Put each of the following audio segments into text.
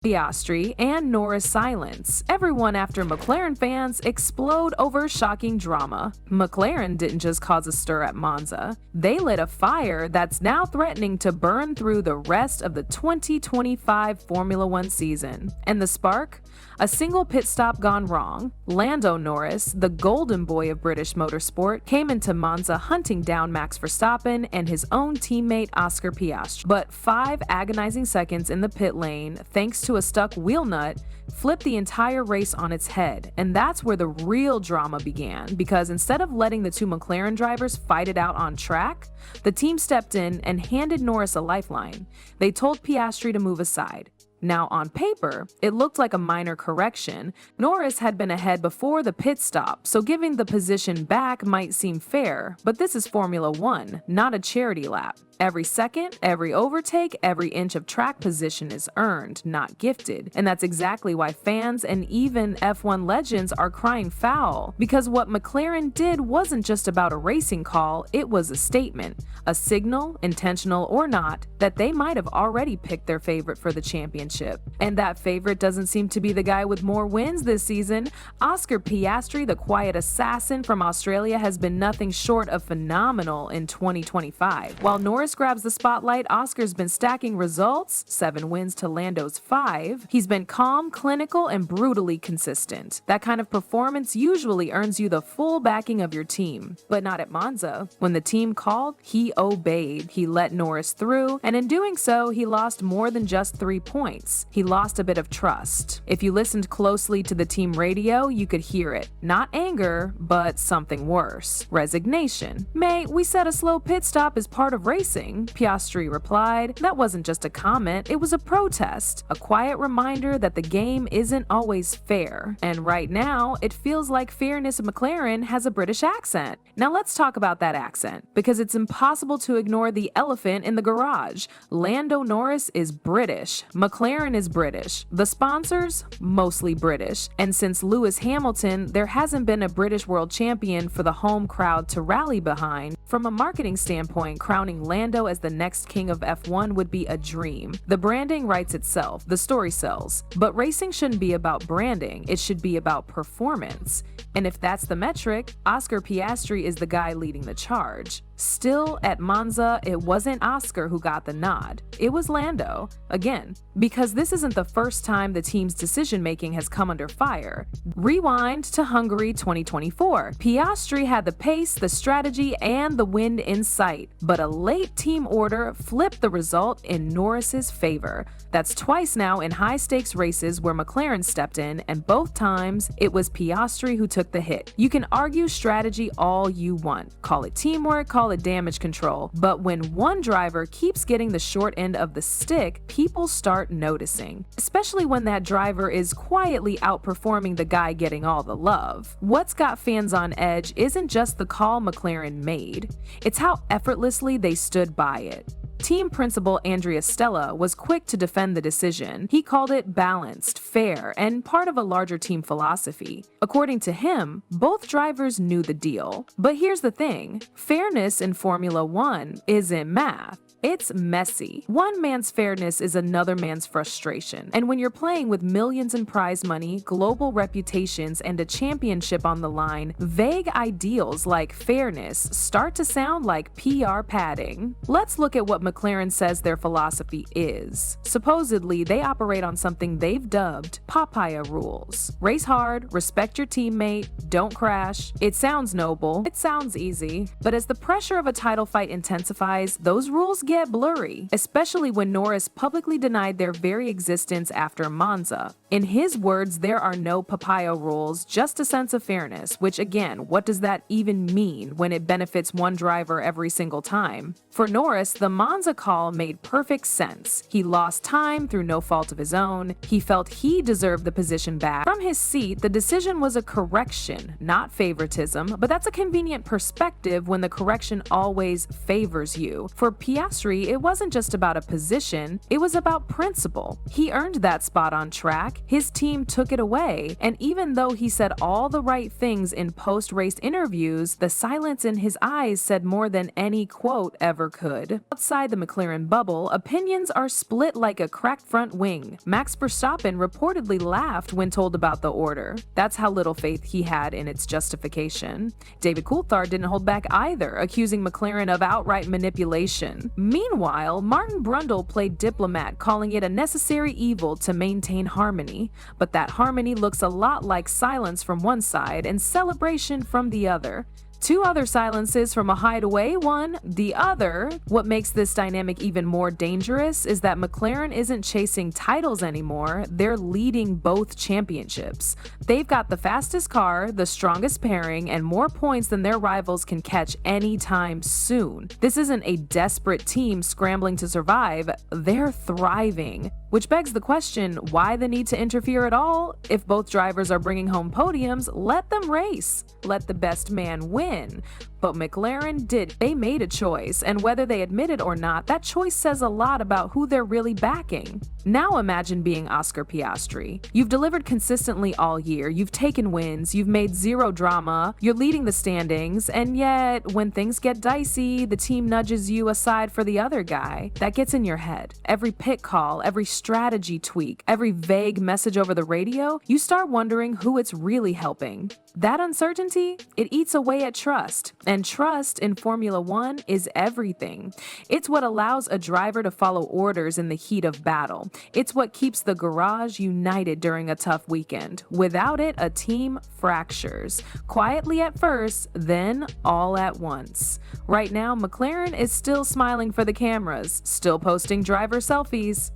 Piastri and Norris silence. Everyone after McLaren fans explode over shocking drama. McLaren didn't just cause a stir at Monza. They lit a fire that's now threatening to burn through the rest of the 2025 Formula One season. And the spark? A single pit stop gone wrong. Lando Norris, the golden boy of British motorsport, came into Monza hunting down Max Verstappen and his own teammate Oscar Piastri. But 5 agonizing seconds in the pit lane, thanks to a stuck wheel nut, flipped the entire race on its head. And that's where the real drama began, because instead of letting the two McLaren drivers fight it out on track, the team stepped in and handed Norris a lifeline. They told Piastri to move aside. Now, on paper, it looked like a minor correction. Norris had been ahead before the pit stop, so giving the position back might seem fair, but this is Formula One, not a charity lap. Every second, every overtake, every inch of track position is earned, not gifted. And that's exactly why fans and even F1 legends are crying foul. Because what McLaren did wasn't just about a racing call, it was a statement. A signal, intentional or not, that they might have already picked their favorite for the championship. And that favorite doesn't seem to be the guy with more wins this season. Oscar Piastri, the quiet assassin from Australia, has been nothing short of phenomenal in 2025. While Norris grabs the spotlight, Oscar's been stacking results, 7 wins to Lando's 5. He's been calm, clinical, and brutally consistent. That kind of performance usually earns you the full backing of your team, but not at Monza. When the team called, he obeyed. He let Norris through, and in doing so, he lost more than just 3 points. He lost a bit of trust. If you listened closely to the team radio, you could hear it. Not anger, but something worse. Resignation. "Mate, we said a slow pit stop is part of racing," Piastri replied. That wasn't just a comment, it was a protest. A quiet reminder that the game isn't always fair. And right now, it feels like fairness McLaren has a British accent. Now let's talk about that accent, because it's impossible to ignore the elephant in the garage. Lando Norris is British. McLaren is British. The sponsors? Mostly British. And since Lewis Hamilton, there hasn't been a British world champion for the home crowd to rally behind. From a marketing standpoint, crowning Lando as the next king of F1 would be a dream. The branding writes itself, the story sells. But racing shouldn't be about branding, it should be about performance. And if that's the metric, Oscar Piastri is the guy leading the charge. Still, at Monza, it wasn't Oscar who got the nod. It was Lando. Again, because this isn't the first time the team's decision-making has come under fire. Rewind to Hungary 2024. Piastri had the pace, the strategy, and the wind in sight, but a late team order flipped the result in Norris's favor. That's twice now in high-stakes races where McLaren stepped in, and both times, it was Piastri who took the hit. You can argue strategy all you want. Call it teamwork, call it damage control. But when one driver keeps getting the short end of the stick, people start noticing. Especially when that driver is quietly outperforming the guy getting all the love. What's got fans on edge isn't just the call McLaren made. It's how effortlessly they stood by it. Team principal Andrea Stella was quick to defend the decision. He called it balanced, fair, and part of a larger team philosophy. According to him, both drivers knew the deal. But here's the thing, fairness in Formula One isn't math. It's messy. One man's fairness is another man's frustration. And when you're playing with millions in prize money, global reputations, and a championship on the line, vague ideals like fairness start to sound like PR padding. Let's look at what McLaren says their philosophy is. Supposedly, they operate on something they've dubbed papaya rules. Race hard, respect your teammate, don't crash. It sounds noble, it sounds easy, but as the pressure of a title fight intensifies, those rules get blurry, especially when Norris publicly denied their very existence after Monza. In his words, there are no papaya rules, just a sense of fairness, which again, what does that even mean when it benefits one driver every single time? For Norris, the Monza call made perfect sense. He lost time through no fault of his own. He felt he deserved the position back. From his seat, the decision was a correction, not favoritism, but that's a convenient perspective when the correction always favors you. For Piastri, it wasn't just about a position, it was about principle. He earned that spot on track, his team took it away, and even though he said all the right things in post-race interviews, the silence in his eyes said more than any quote ever could. Outside inside the McLaren bubble, opinions are split like a cracked front wing. Max Verstappen reportedly laughed when told about the order. That's how little faith he had in its justification. David Coulthard didn't hold back either, accusing McLaren of outright manipulation. Meanwhile, Martin Brundle played diplomat, calling it a necessary evil to maintain harmony. But that harmony looks a lot like silence from one side and celebration from the other. Two other silences from a hideaway, one, the other. What makes this dynamic even more dangerous is that McLaren isn't chasing titles anymore, they're leading both championships. They've got the fastest car, the strongest pairing, and more points than their rivals can catch anytime soon. This isn't a desperate team scrambling to survive, they're thriving. Which begs the question, why the need to interfere at all? If both drivers are bringing home podiums, let them race. Let the best man win. But McLaren did. They made a choice, and whether they admit it or not, that choice says a lot about who they're really backing. Now imagine being Oscar Piastri. You've delivered consistently all year, you've taken wins, you've made zero drama, you're leading the standings, and yet, when things get dicey, the team nudges you aside for the other guy. That gets in your head. Every pit call, every strategy tweak, every vague message over the radio, you start wondering who it's really helping. That uncertainty, it eats away at trust. And trust in Formula One is everything. It's what allows a driver to follow orders in the heat of battle. It's what keeps the garage united during a tough weekend. Without it, a team fractures. Quietly at first, then all at once. Right now, McLaren is still smiling for the cameras, still posting driver selfies,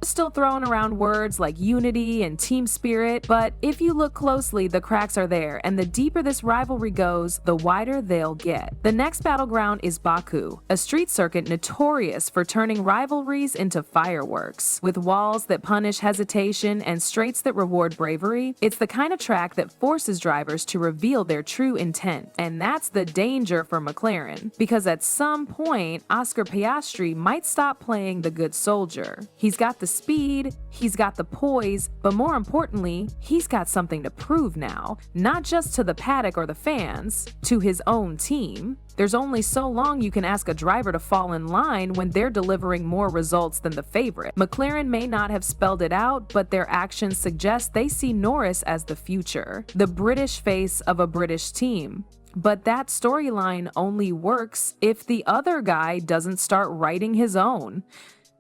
still throwing around words like unity and team spirit, but if you look closely, the cracks are there, and the deeper this rivalry goes, the wider they'll get. The next battleground is Baku, a street circuit notorious for turning rivalries into fireworks. With walls that punish hesitation and straights that reward bravery, it's the kind of track that forces drivers to reveal their true intent. And that's the danger for McLaren, because at some point, Oscar Piastri might stop playing the good soldier. He's got the speed, he's got the poise, but more importantly, he's got something to prove now, not just to the paddock or the fans, to his own team. There's only so long you can ask a driver to fall in line when they're delivering more results than the favorite. McLaren may not have spelled it out, but their actions suggest they see Norris as the future, the British face of a British team. But that storyline only works if the other guy doesn't start writing his own.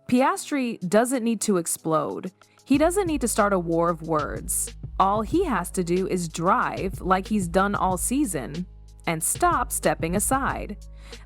Piastri doesn't need to explode. He doesn't need to start a war of words. All he has to do is drive like he's done all season and stop stepping aside.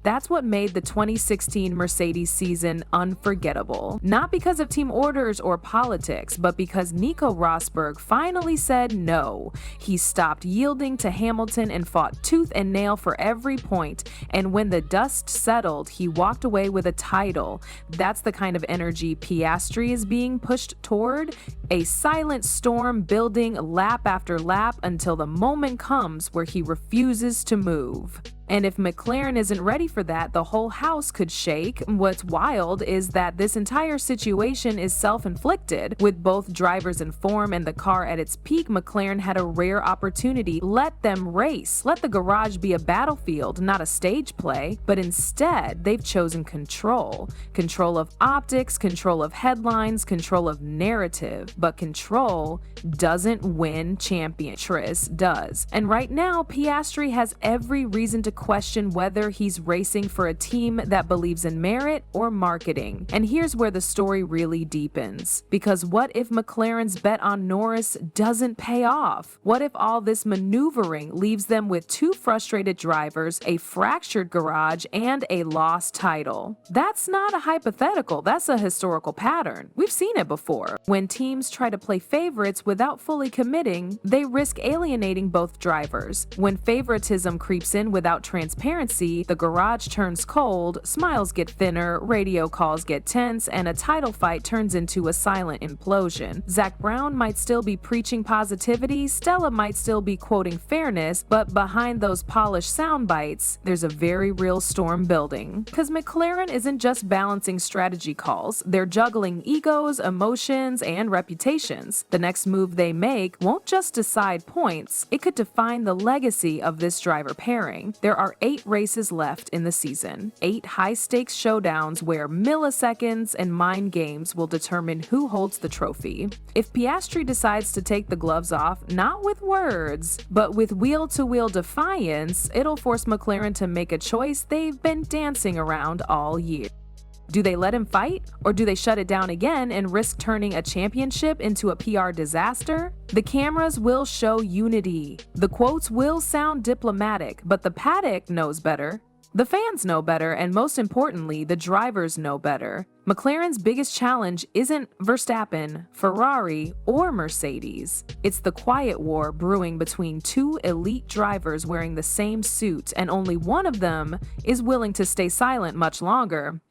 That's what made the 2016 Mercedes season unforgettable. Not because of team orders or politics, but because Nico Rosberg finally said no. He stopped yielding to Hamilton and fought tooth and nail for every point. And when the dust settled, he walked away with a title. That's the kind of energy Piastri is being pushed toward. A silent storm building lap after lap until the moment comes where he refuses to move. And if McLaren isn't ready for that, the whole house could shake. What's wild is that this entire situation is self-inflicted. With both drivers in form and the car at its peak, McLaren had a rare opportunity. Let them race. Let the garage be a battlefield, not a stage play. But instead, they've chosen control. Control of optics, control of headlines, control of narrative. But control doesn't win championships, does. And right now, Piastri has every reason to question whether he's racing for a team that believes in merit or marketing. And here's where the story really deepens. Because what if McLaren's bet on Norris doesn't pay off? What if all this maneuvering leaves them with two frustrated drivers, a fractured garage, and a lost title? That's not a hypothetical, that's a historical pattern. We've seen it before. When teams try to play favorites without fully committing, they risk alienating both drivers. When favoritism creeps in without transparency, the garage turns cold, smiles get thinner, radio calls get tense, and a title fight turns into a silent implosion. Zach Brown might still be preaching positivity, Stella might still be quoting fairness, but behind those polished sound bites, there's a very real storm building. Because McLaren isn't just balancing strategy calls, they're juggling egos, emotions, and reputations. The next move they make won't just decide points, it could define the legacy of this driver pairing. They're There are 8 races left in the season, 8 high-stakes showdowns where milliseconds and mind games will determine who holds the trophy. If Piastri decides to take the gloves off, not with words, but with wheel-to-wheel defiance, it'll force McLaren to make a choice they've been dancing around all year. Do they let him fight, or do they shut it down again and risk turning a championship into a PR disaster? The cameras will show unity. The quotes will sound diplomatic, but the paddock knows better. The fans know better, and most importantly, the drivers know better. McLaren's biggest challenge isn't Verstappen, Ferrari, or Mercedes. It's the quiet war brewing between 2 elite drivers wearing the same suit, and only one of them is willing to stay silent much longer.